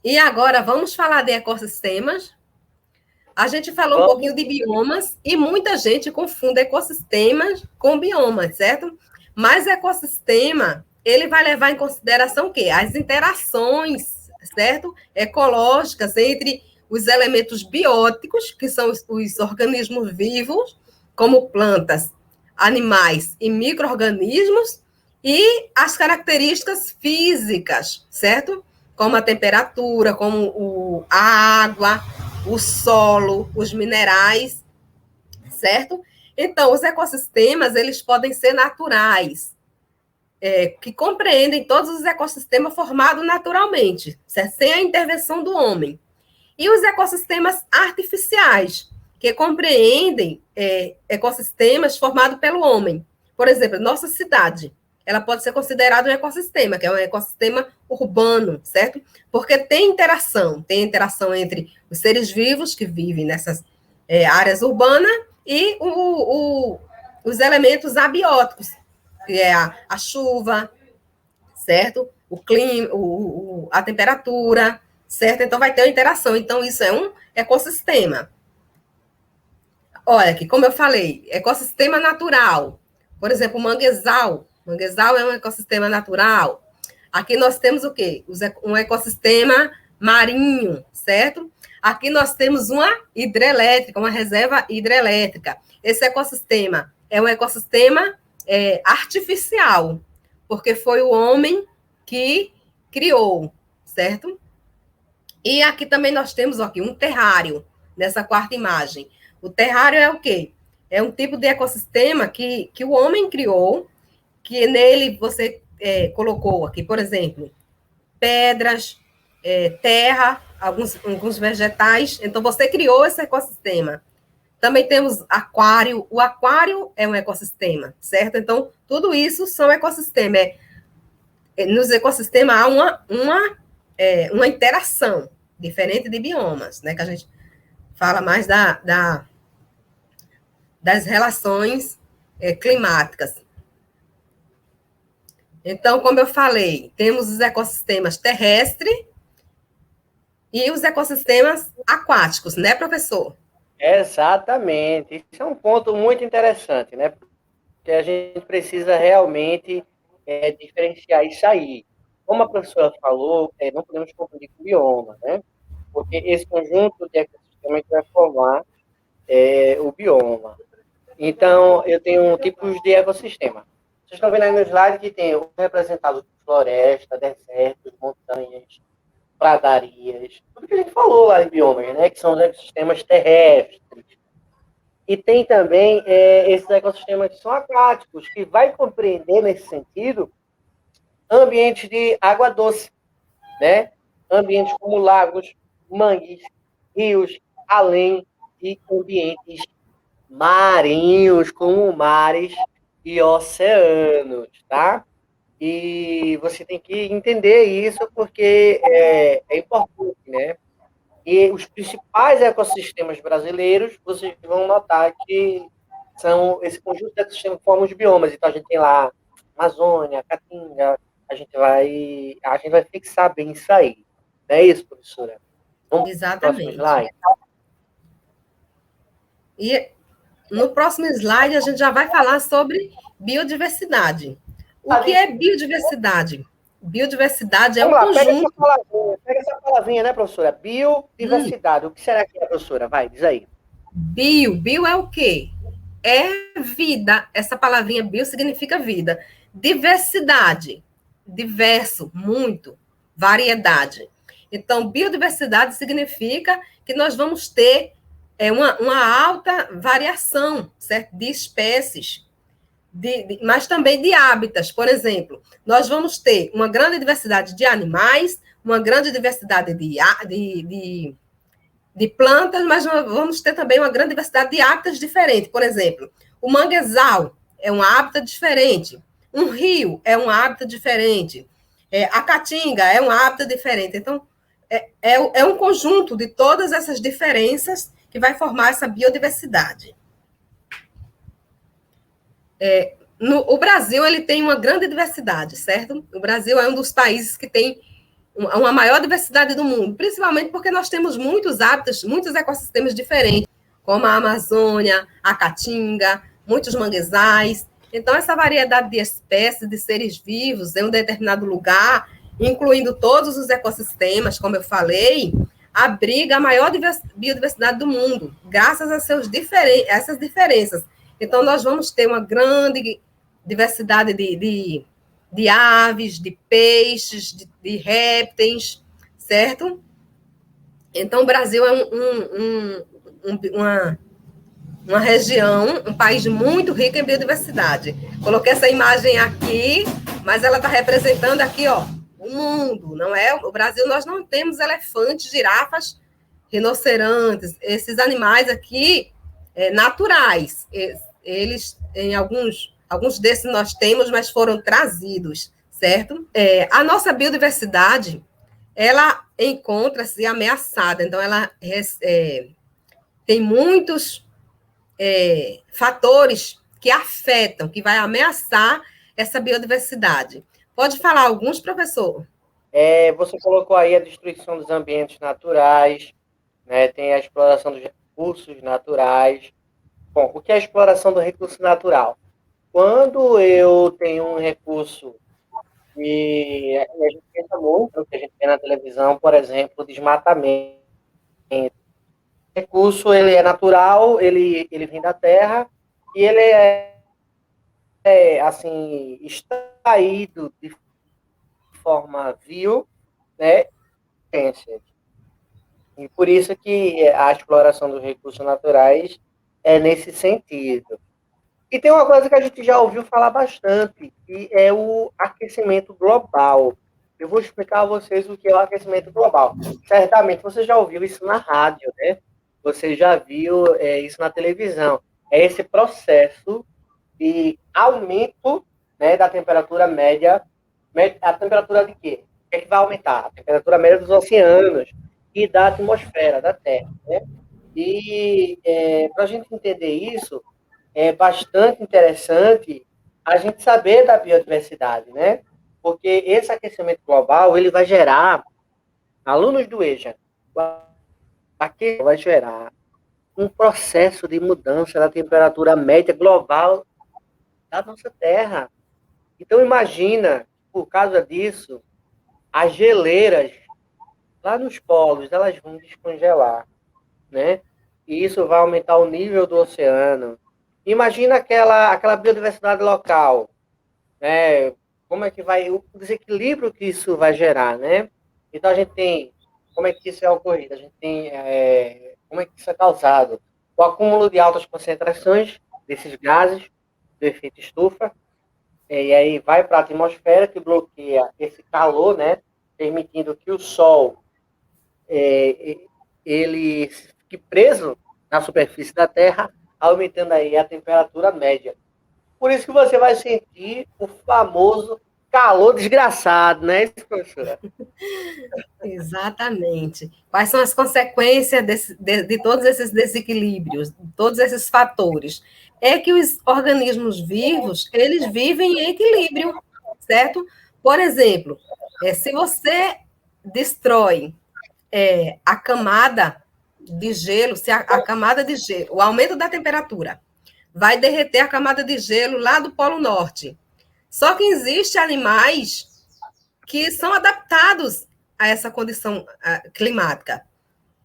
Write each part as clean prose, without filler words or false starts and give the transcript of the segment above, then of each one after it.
E agora vamos falar de ecossistemas. A gente falou um pouquinho de biomas e muita gente confunde ecossistemas com biomas, certo? Mas ecossistema, ele vai levar em consideração o quê? As interações, certo? Ecológicas entre os elementos bióticos, que são os organismos vivos, como plantas, animais e micro-organismos, e as características físicas, certo? Como a temperatura, como a água, o solo, os minerais, certo? Então, os ecossistemas, eles podem ser naturais, que compreendem todos os ecossistemas formados naturalmente, certo? Sem a intervenção do homem. E os ecossistemas artificiais, que compreendem ecossistemas formados pelo homem. Por exemplo, nossa cidade, ela pode ser considerada um ecossistema, que é um ecossistema urbano, certo? Porque tem interação entre os seres vivos que vivem nessas áreas urbanas e os elementos abióticos, que é a chuva, certo? O clima, a temperatura, certo? Então vai ter uma interação. Então isso é um ecossistema. Olha aqui, como eu falei, ecossistema natural. Por exemplo, o manguezal. O manguezal é um ecossistema natural. Aqui nós temos o quê? Um ecossistema marinho, certo? Aqui nós temos uma hidrelétrica, uma reserva hidrelétrica. Esse ecossistema é um ecossistema artificial, porque foi o homem que criou, certo? E aqui também nós temos aqui um terrário, nessa quarta imagem. O terrário é o quê? É um tipo de ecossistema que o homem criou, que nele você colocou aqui, por exemplo, pedras, terra, alguns vegetais. Então, você criou esse ecossistema. Também temos aquário. O aquário é um ecossistema, certo? Então, tudo isso são ecossistemas. Nos ecossistemas há uma interação, diferente de biomas, né? Que a gente fala mais das relações climáticas. Então, como eu falei, temos os ecossistemas terrestres e os ecossistemas aquáticos, né, professor? Exatamente. Isso é um ponto muito interessante, né? Porque a gente precisa realmente diferenciar isso aí. Como a professora falou, não podemos confundir com bioma, né? Porque esse conjunto de ecossistemas vai formar o bioma. Então, eu tenho tipos de ecossistema. Vocês estão vendo aí no slide que tem representado floresta, desertos, montanhas, pradarias, tudo que a gente falou lá em biomas, né? Que são os ecossistemas terrestres. E tem também esses ecossistemas que são aquáticos, que vai compreender, nesse sentido, ambientes de água doce, né? Ambientes como lagos, mangues, rios, além de ambientes marinhos, como mares e oceanos, tá? E você tem que entender isso porque é importante, né? E os principais ecossistemas brasileiros, vocês vão notar que são esse conjunto de ecossistemas que formam os biomas. Então, a gente tem lá Amazônia, Caatinga, a gente vai fixar bem isso aí. Não é isso, professora? Vamos para o próximo Exatamente. slide? E no próximo slide a gente já vai falar sobre biodiversidade. O que é biodiversidade? Biodiversidade é um Vamos lá, conjunto. pega essa palavrinha, né, professora? Biodiversidade. O que será que é, professora? Vai, diz aí. Bio é o quê? É vida. Essa palavrinha bio significa vida. Diversidade, diverso, muito, variedade. Então, biodiversidade significa que nós vamos ter uma alta variação, certo? De espécies, mas também de hábitats. Por exemplo, nós vamos ter uma grande diversidade de animais, uma grande diversidade de plantas, mas vamos ter também uma grande diversidade de hábitats diferentes. Por exemplo, o manguezal é um hábitat diferente, um rio é um hábitat diferente, a caatinga é um hábitat diferente. Então, é um conjunto de todas essas diferenças que vai formar essa biodiversidade. O Brasil ele tem uma grande diversidade, certo? O Brasil é um dos países que tem uma maior diversidade do mundo, principalmente porque nós temos muitos hábitos, muitos ecossistemas diferentes, como a Amazônia, a Caatinga, muitos manguezais. Então, essa variedade de espécies, de seres vivos em um determinado lugar, incluindo todos os ecossistemas, como eu falei, abriga a maior biodiversidade do mundo, graças a essas diferenças. Então, nós vamos ter uma grande diversidade de aves, de peixes, de répteis, certo? Então, o Brasil é uma região, um país muito rico em biodiversidade. Coloquei essa imagem aqui, mas ela está representando aqui, ó, o mundo, não é? O Brasil, nós não temos elefantes, girafas, rinocerontes, esses animais aqui naturais. Eles, em alguns desses nós temos, mas foram trazidos, certo? A nossa biodiversidade, ela encontra-se ameaçada, então ela tem muitos fatores que afetam, que vai ameaçar essa biodiversidade. Pode falar alguns, professor? Você colocou aí a destruição dos ambientes naturais, né? Tem a exploração dos recursos naturais. Bom, o que é a exploração do recurso natural? Quando eu tenho um recurso e a gente pensa muito no que a gente vê na televisão, por exemplo, desmatamento. O recurso, ele é natural, ele vem da terra e ele assim, extraído de forma vil, né? E por isso que a exploração dos recursos naturais é nesse sentido. E tem uma coisa que a gente já ouviu falar bastante, que é o aquecimento global. Eu vou explicar a vocês o que é o aquecimento global. Certamente você já ouviu isso na rádio, né? Você já viu isso na televisão. É esse processo de aumento, né, da temperatura média. A temperatura de quê? O que é que vai aumentar? A temperatura média dos oceanos e da atmosfera da Terra, né? E para a gente entender isso, é bastante interessante a gente saber da biodiversidade, né? Porque esse aquecimento global, ele vai gerar, alunos do EJA, aqui vai gerar um processo de mudança da temperatura média global da nossa Terra. Então, imagina, por causa disso, as geleiras lá nos polos, elas vão descongelar, né? E isso vai aumentar o nível do oceano. Imagina aquela biodiversidade local, né? Como é que vai, o desequilíbrio que isso vai gerar, né? Então, a gente tem, como é que isso é ocorrido? A gente tem, como é que isso é causado? O acúmulo de altas concentrações desses gases, do efeito estufa, e aí vai para a atmosfera, que bloqueia esse calor, né? Permitindo que o Sol ele fique preso na superfície da Terra, aumentando aí a temperatura média. Por isso que você vai sentir o famoso calor desgraçado, né, professora? Exatamente. Quais são as consequências de todos esses desequilíbrios, todos esses fatores? É que os organismos vivos, eles vivem em equilíbrio, certo? Por exemplo, se você destrói a camada de gelo, se a camada de gelo, o aumento da temperatura vai derreter a camada de gelo lá do Polo Norte. Só que existem animais que são adaptados a essa condição climática,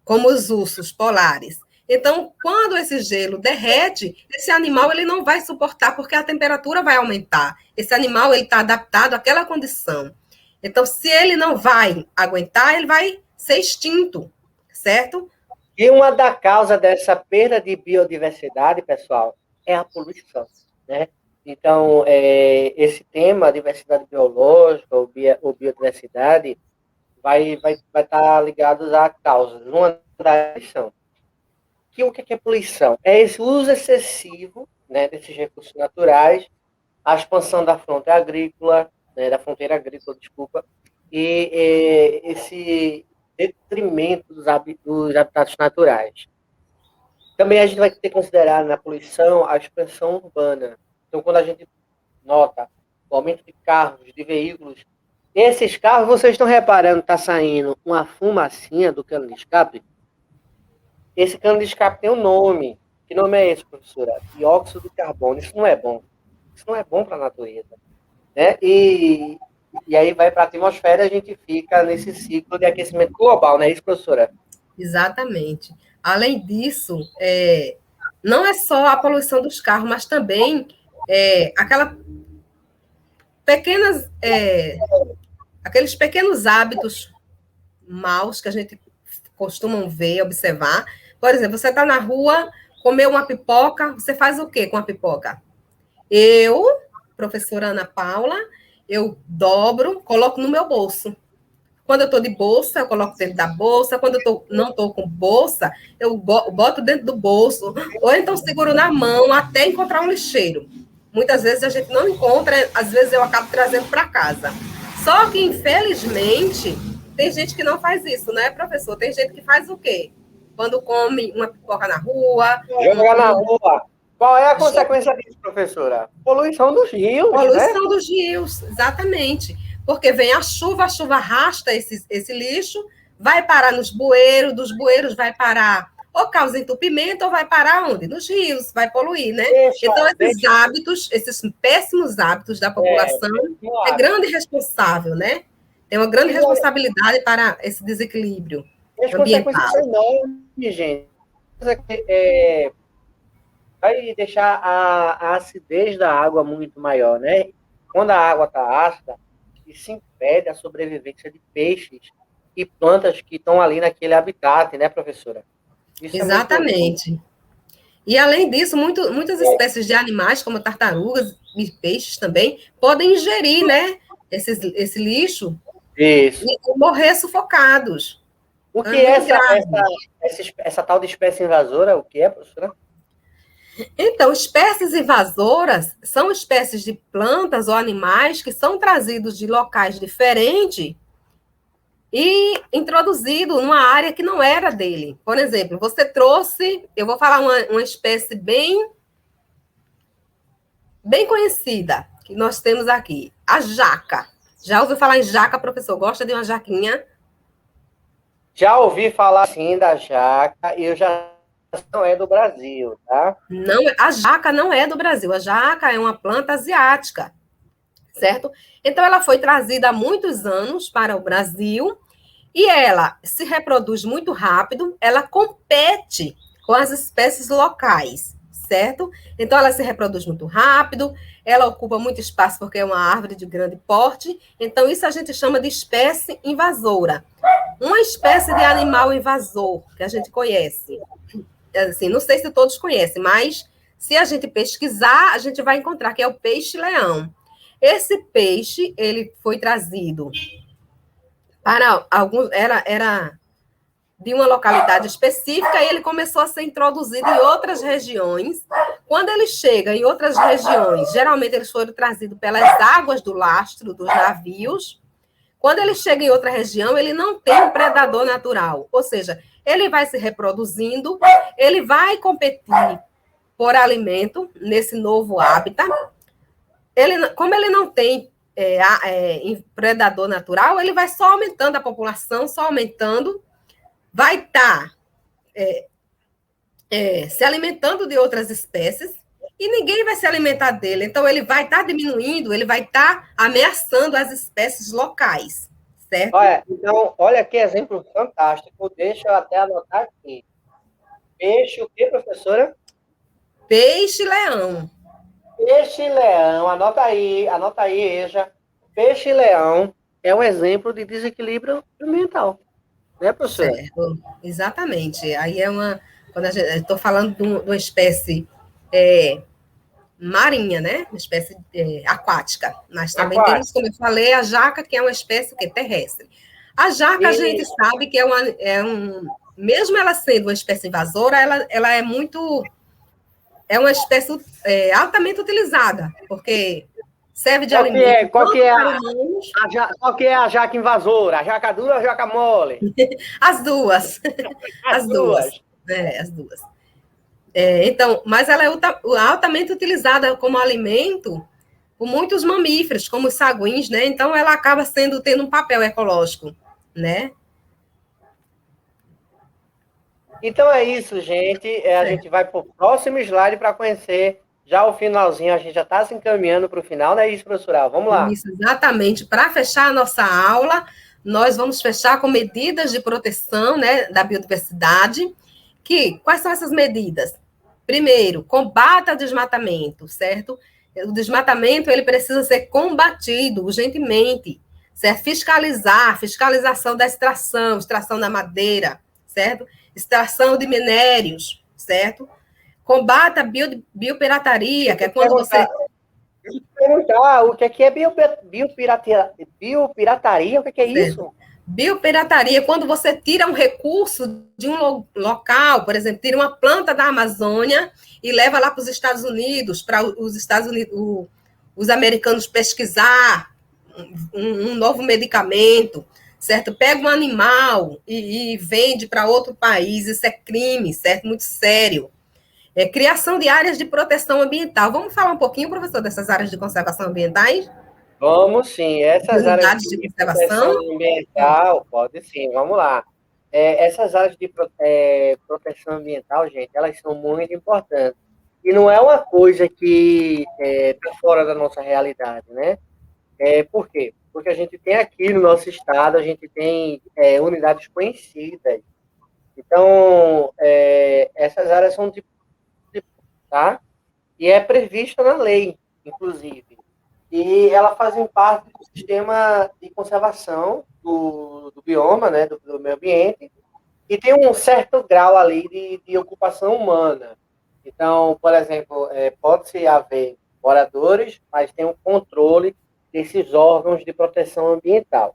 como os ursos polares. Então, quando esse gelo derrete, esse animal ele não vai suportar, porque a temperatura vai aumentar. Esse animal ele está adaptado àquela condição. Então, se ele não vai aguentar, ele vai ser extinto, certo? E uma da causa dessa perda de biodiversidade, pessoal, é a poluição, né? Então, esse tema, diversidade biológica ou biodiversidade, vai estar ligado a causas. Uma das são que o que é poluição? É esse uso excessivo, né, desses recursos naturais, a expansão da fronteira agrícola, né, desculpa, e esse detrimento dos habitats naturais. Também a gente vai ter que considerar na poluição a expansão urbana. Então, quando a gente nota o aumento de carros, de veículos Esses carros, vocês estão reparando, está saindo uma fumacinha do cano de escape? Esse cano de escape tem um nome. Que nome é esse, professora? Dióxido de carbono. Isso não é bom. Isso não é bom para a natureza. Né? E aí vai para a atmosfera e a gente fica nesse ciclo de aquecimento global, não é isso, professora? Exatamente. Além disso, não é só a poluição dos carros, mas também aquela pequenas, aqueles pequenos hábitos maus que a gente costuma ver, observar. Por exemplo, você está na rua, comeu uma pipoca, você faz o quê com a pipoca? Eu, professora Ana Paula, eu dobro, coloco no meu bolso. Quando eu estou de bolsa, eu coloco dentro da bolsa. Quando eu não estou com bolsa, eu boto dentro do bolso. Ou então seguro na mão até encontrar um lixeiro. Muitas vezes a gente não encontra, às vezes eu acabo trazendo para casa. Só que, infelizmente, tem gente que não faz isso, né, professor? Tem gente que faz o quê? Quando come uma pipoca na rua. Jogar na rua. Qual é a consequência disso, professora? Poluição dos rios, Poluição né? dos rios, exatamente. Porque vem a chuva arrasta esse lixo, vai parar nos bueiros, dos bueiros vai parar, ou causa entupimento, ou vai parar onde? Nos rios, vai poluir, né? Então, esses hábitos, esses péssimos hábitos da população, é grande responsável, né? Tem uma grande responsabilidade para esse desequilíbrio ambiental. As consequências são enormes, gente. Vai deixar a acidez da água muito maior, né? Quando a água está ácida, isso impede a sobrevivência de peixes e plantas que estão ali naquele habitat, né, professora? Isso exatamente. E, além disso, muitas espécies de animais, como tartarugas e peixes também, podem ingerir, né, esse lixo e morrer sufocados. O que é essa tal de espécie invasora? O que é, professora? Então, espécies invasoras são espécies de plantas ou animais que são trazidos de locais diferentes e introduzido numa área que não era dele. Por exemplo, você trouxe, eu vou falar uma espécie bem conhecida que nós temos aqui, a jaca. Já ouviu falar em jaca, professor? Gosta de uma jaquinha? Já ouvi falar, sim, da jaca, e eu já não é do Brasil, tá? Não, a jaca não é do Brasil. A jaca é uma planta asiática, certo? Então, ela foi trazida há muitos anos para o Brasil e ela se reproduz muito rápido, ela compete com as espécies locais, certo? Então, ela se reproduz muito rápido, ela ocupa muito espaço porque é uma árvore de grande porte, então isso a gente chama de espécie invasora. Uma espécie de animal invasor que a gente conhece, assim, não sei se todos conhecem, mas se a gente pesquisar, a gente vai encontrar que é o peixe-leão. Esse peixe, ele foi trazido para alguns, era de uma localidade específica e ele começou a ser introduzido em outras regiões. Quando ele chega em outras regiões, geralmente eles foram trazidos pelas águas do lastro dos navios. Quando ele chega em outra região, ele não tem um predador natural, ou seja, ele vai se reproduzindo, ele vai competir por alimento nesse novo hábitat. Como ele não tem predador natural, ele vai só aumentando a população, só aumentando, vai estar se alimentando de outras espécies e ninguém vai se alimentar dele. Então, ele vai estar diminuindo, ele vai estar ameaçando as espécies locais, certo? Então, olha que exemplo fantástico. Deixa eu até anotar aqui. Peixe, o que, professora? Peixe-leão. Peixe-leão, anota aí, Eja. Peixe-leão é um exemplo de desequilíbrio ambiental, né, professora? Certo, exatamente. Aí quando estou falando de uma espécie marinha, né? Uma espécie aquática. Mas também temos, como eu falei, a jaca, que é uma espécie terrestre. A jaca, a gente sabe que mesmo ela sendo uma espécie invasora, ela é muito... É uma espécie altamente utilizada, porque serve de alimento. Qual que é a jaca invasora? A jaca dura ou a jaca mole? As duas. As duas. Então, mas ela é altamente utilizada como alimento muitos mamíferos, como os saguins, né? Então, ela acaba tendo um papel ecológico, né? Então é isso, gente. A gente vai para o próximo slide para conhecer já o finalzinho. A gente já está se encaminhando para o final, não é isso, professora? Vamos lá. Isso, exatamente. Para fechar a nossa aula, nós vamos fechar com medidas de proteção, né, da biodiversidade. Quais são essas medidas? Primeiro, combata o desmatamento, certo? O desmatamento, ele precisa ser combatido urgentemente, certo? Fiscalização da extração da madeira, certo? Extração de minérios, certo? Combata a biopirataria, que é quando você... Deixa eu perguntar, o que é biopirataria? O que é isso? Biopirataria é quando você tira um recurso de um local, por exemplo, tira uma planta da Amazônia e leva lá para os Estados Unidos, para os americanos pesquisar um novo medicamento, certo? Pega um animal e vende para outro país, isso é crime, certo? Muito sério. Criação de áreas de proteção ambiental. Vamos falar um pouquinho, professor, dessas áreas de conservação ambientais? Vamos sim, essas áreas de proteção ambiental, pode sim, vamos lá. Essas áreas de proteção ambiental, gente, elas são muito importantes. E não é uma coisa que está fora da nossa realidade, né? Por quê? Porque a gente tem aqui no nosso estado, a gente tem unidades conhecidas. Então, essas áreas são tá? E é prevista na lei, inclusive. E elas fazem parte do sistema de conservação do bioma, né, do meio ambiente, e tem um certo grau ali de ocupação humana. Então, por exemplo, pode-se haver moradores, mas tem um controle desses órgãos de proteção ambiental.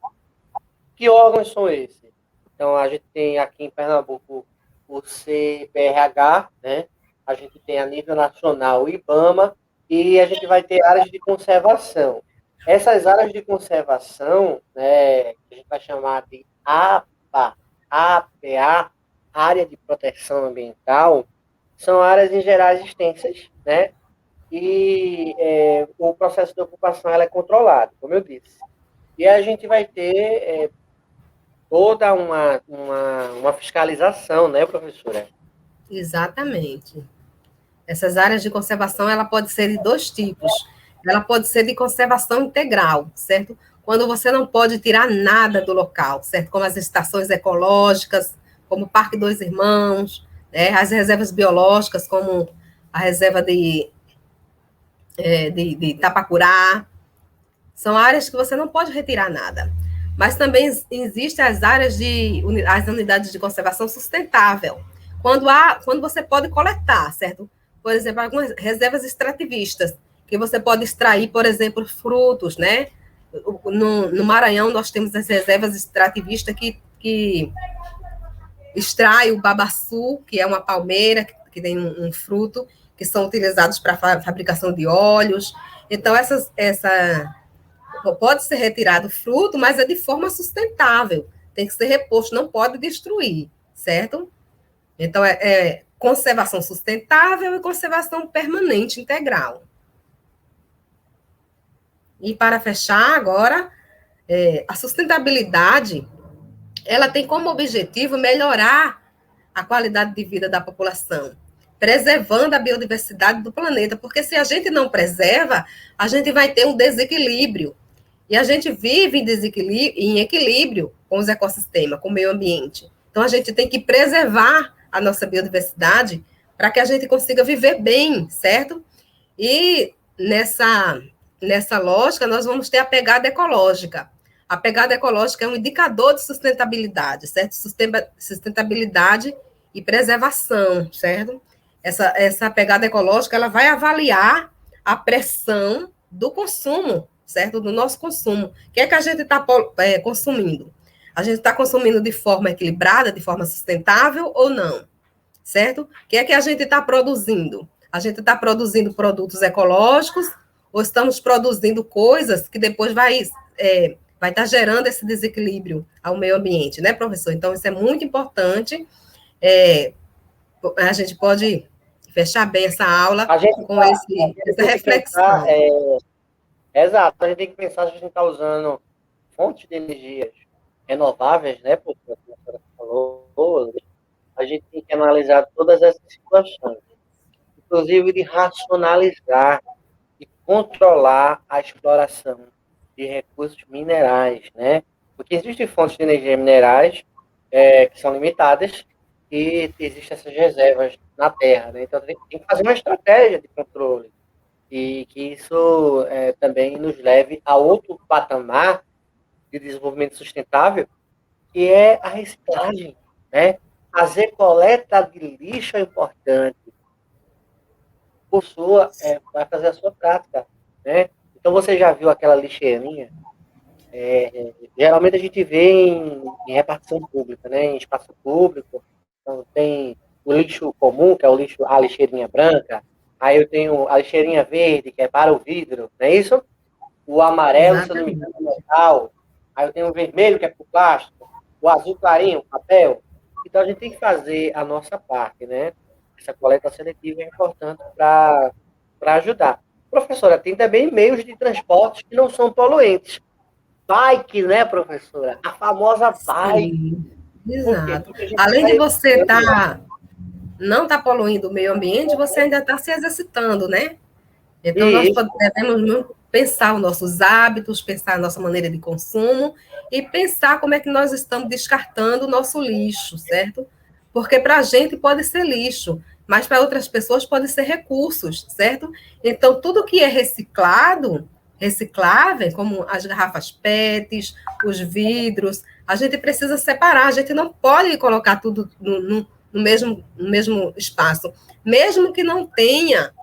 Que órgãos são esses? Então, a gente tem aqui em Pernambuco o CPRH, né? A gente tem a nível nacional o IBAMA, e a gente vai ter áreas de conservação. Essas áreas de conservação, né, que a gente vai chamar de APA, Área de Proteção Ambiental, são áreas em geral extensas, né? E o processo de ocupação ela é controlado, como eu disse. E a gente vai ter toda uma fiscalização, né, professora? Exatamente. Essas áreas de conservação, ela pode ser de dois tipos. Ela pode ser de conservação integral, certo? Quando você não pode tirar nada do local, certo? Como as estações ecológicas, como o Parque Dois Irmãos, né? As reservas biológicas, como a reserva de Itapacurá. São áreas que você não pode retirar nada. Mas também existem as unidades de conservação sustentável, quando você pode coletar, certo? Por exemplo, algumas reservas extrativistas, que você pode extrair, por exemplo, frutos, né? No Maranhão, nós temos as reservas extrativistas que extrai o babaçu, que é uma palmeira, que tem um fruto, que são utilizados para a fabricação de óleos. Então, pode ser retirado o fruto, mas é de forma sustentável. Tem que ser reposto, não pode destruir, certo? Então, conservação sustentável e conservação permanente integral. E para fechar agora, a sustentabilidade, ela tem como objetivo melhorar a qualidade de vida da população, preservando a biodiversidade do planeta, porque se a gente não preserva, a gente vai ter um desequilíbrio. E a gente vive em equilíbrio com os ecossistemas, com o meio ambiente. Então, a gente tem que preservar a nossa biodiversidade para que a gente consiga viver bem, certo? E nessa lógica, nós vamos ter a pegada ecológica. A pegada ecológica é um indicador de sustentabilidade, certo? Sustentabilidade e preservação, certo? Essa pegada ecológica, ela vai avaliar a pressão do consumo, certo? Do nosso consumo. O que é que a gente está consumindo? A gente está consumindo de forma equilibrada, de forma sustentável ou não? Certo? O que é que a gente está produzindo? A gente está produzindo produtos ecológicos ou estamos produzindo coisas que depois vai estar gerando esse desequilíbrio ao meio ambiente, né, professor? Então, isso é muito importante. A gente pode fechar bem essa aula com essa reflexão. Exato, a gente tem que pensar se a gente está usando fontes de energias renováveis, né? Porque a senhora falou, a gente tem que analisar todas essas situações, inclusive de racionalizar e controlar a exploração de recursos minerais, né? Porque existem fontes de energia minerais que são limitadas e existem essas reservas na Terra, né? Então tem que fazer uma estratégia de controle e que isso também nos leve a outro patamar de desenvolvimento sustentável, que é a reciclagem, né? Fazer coleta de lixo é importante, por sua, vai fazer a sua prática, né? Então, você já viu aquela lixeirinha? Geralmente a gente vê em repartição pública, né? Em espaço público. Então, tem o lixo comum, que é o lixo, a lixeirinha branca. Aí eu tenho a lixeirinha verde, que é para o vidro, não é isso? O amarelo, se eu não me engano, Exatamente. é metal. Aí eu tenho o vermelho, que é para o plástico. O azul clarinho, papel. Então, a gente tem que fazer a nossa parte, né? Essa coleta seletiva é importante para ajudar. Professora, tem também meios de transporte que não são poluentes. Bike, né, professora? A famosa bike. Sim, Por quê? exato. Porque a gente Além de vai você evitando. não tá poluindo o meio ambiente, você ainda está se exercitando, né? Então, nós Isso, devemos pensar os nossos hábitos, pensar a nossa maneira de consumo e pensar como é que nós estamos descartando o nosso lixo, certo? Porque para a gente pode ser lixo, mas para outras pessoas pode ser recursos, certo? Então, tudo que é reciclado, reciclável, como as garrafas PETs, os vidros, a gente precisa separar, a gente não pode colocar tudo no mesmo espaço, mesmo que não tenha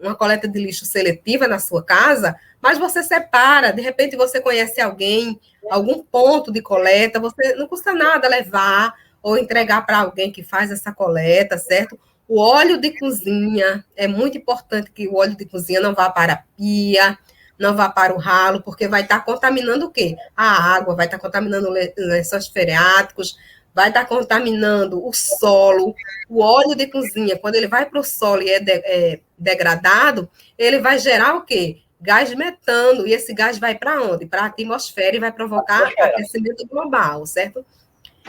uma coleta de lixo seletiva na sua casa, mas você separa, de repente você conhece alguém, algum ponto de coleta, você não custa nada levar ou entregar para alguém que faz essa coleta, certo? O óleo de cozinha, é muito importante que o óleo de cozinha não vá para a pia, não vá para o ralo, porque vai estar contaminando o quê? A água, vai estar contaminando lençóis freáticos, vai estar contaminando o solo, o óleo de cozinha, quando ele vai para o solo e é degradado, ele vai gerar o quê? Gás metano, e esse gás vai para onde? Para a atmosfera e vai provocar atmosfera. aquecimento global, certo?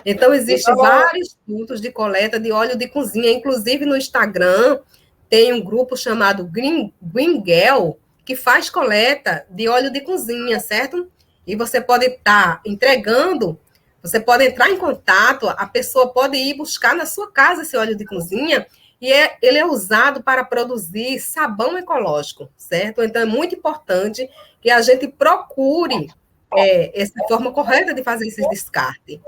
Então, existem Então, vários pontos de coleta de óleo de cozinha, inclusive no Instagram tem um grupo chamado Green Girl, que faz coleta de óleo de cozinha, certo? E você pode estar entregando, você pode entrar em contato, a pessoa pode ir buscar na sua casa esse óleo de cozinha, e ele é usado para produzir sabão ecológico, certo? Então, é muito importante que a gente procure essa forma correta de fazer esse descarte.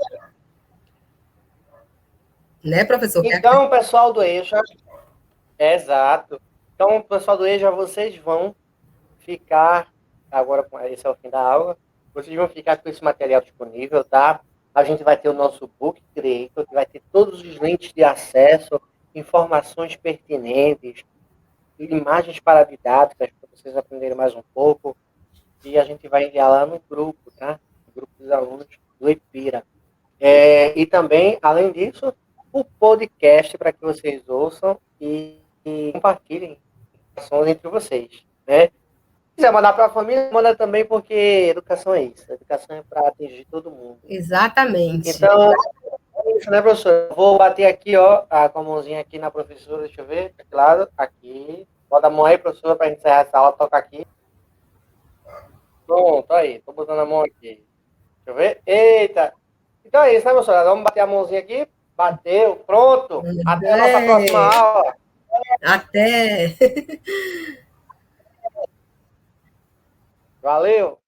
Né, professor? então, pessoal do EJA, exato. Então, pessoal do EJA, vocês vão ficar, agora esse é o fim da aula, vocês vão ficar com esse material disponível, tá? A gente vai ter o nosso Book Creator, que vai ter todos os links de acesso, informações pertinentes, imagens paradidáticas, para vocês aprenderem mais um pouco, e a gente vai enviar lá no grupo, tá? No grupo dos alunos do EPIRA. E também, além disso, o podcast para que vocês ouçam e compartilhem informações entre vocês, né? Se quiser mandar para a família, manda também, porque educação é isso. Educação é para atingir todo mundo. Exatamente. Então, é isso, né, professor? Vou bater aqui, ó, com a mãozinha aqui na professora, deixa eu ver, aqui lado, aqui. Bota a mão aí, professora, para encerrar essa aula, toca aqui. Pronto, aí, tô botando a mão aqui. Deixa eu ver. Eita! Então é isso, né, professora? Vamos bater a mãozinha aqui. Bateu, pronto. Até a nossa próxima É, aula. até. Valeu!